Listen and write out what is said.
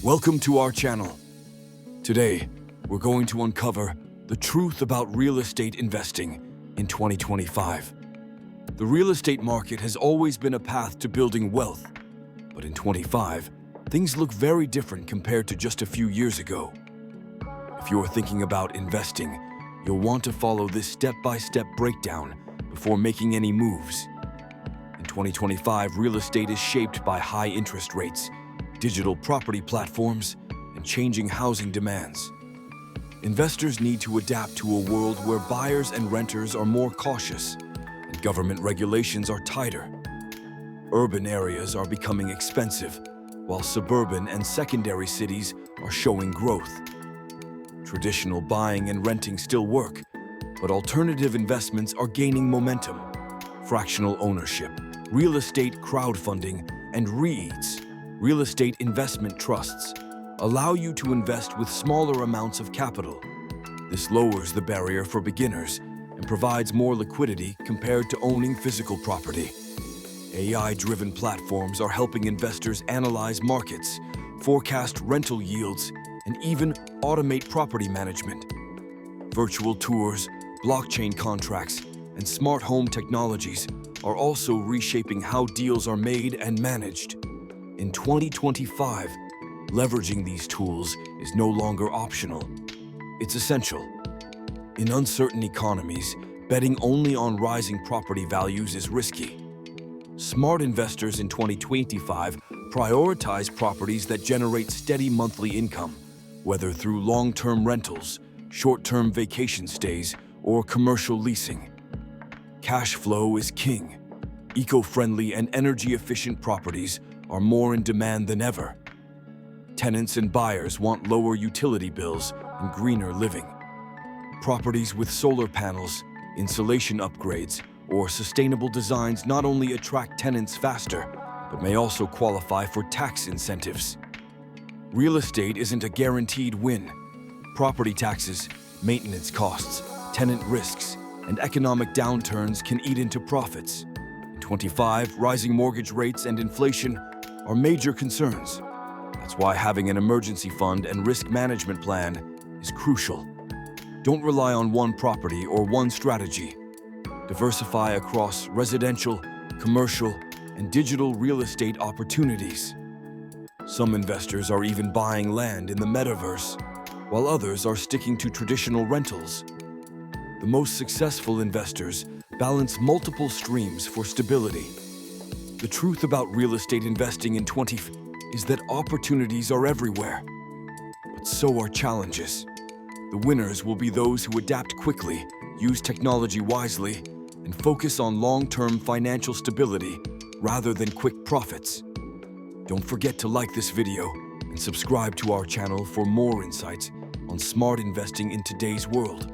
Welcome to our channel. Today, we're going to uncover the truth about real estate investing in 2025. The real estate market has always been a path to building wealth, but in 25, things look very different compared to just a few years ago. If you're thinking about investing, you'll want to follow this step-by-step breakdown before making any moves. In 2025, real estate is shaped by high interest rates, digital property platforms, and changing housing demands. Investors need to adapt to a world where buyers and renters are more cautious and government regulations are tighter. Urban areas are becoming expensive, while suburban and secondary cities are showing growth. Traditional buying and renting still work, but alternative investments are gaining momentum. Fractional ownership, real estate crowdfunding, and REITs, real estate investment trusts, allow you to invest with smaller amounts of capital. This lowers the barrier for beginners and provides more liquidity compared to owning physical property. AI-driven platforms are helping investors analyze markets, forecast rental yields, and even automate property management. Virtual tours, blockchain contracts, and smart home technologies are also reshaping how deals are made and managed. In 2025, leveraging these tools is no longer optional. It's essential. In uncertain economies, betting only on rising property values is risky. Smart investors in 2025 prioritize properties that generate steady monthly income, whether through long-term rentals, short-term vacation stays, or commercial leasing. Cash flow is king. Eco-friendly and energy-efficient properties are more in demand than ever. Tenants and buyers want lower utility bills and greener living. Properties with solar panels, insulation upgrades, or sustainable designs not only attract tenants faster, but may also qualify for tax incentives. Real estate isn't a guaranteed win. Property taxes, maintenance costs, tenant risks, and economic downturns can eat into profits. In 25, rising mortgage rates and inflation are major concerns. That's why having an emergency fund and risk management plan is crucial. Don't rely on one property or one strategy. Diversify across residential, commercial, and digital real estate opportunities. Some investors are even buying land in the metaverse, while others are sticking to traditional rentals. The most successful investors balance multiple streams for stability. The truth about real estate investing in 2025 is that opportunities are everywhere, but so are challenges. The winners will be those who adapt quickly, use technology wisely, and focus on long-term financial stability rather than quick profits. Don't forget to like this video and subscribe to our channel for more insights on smart investing in today's world.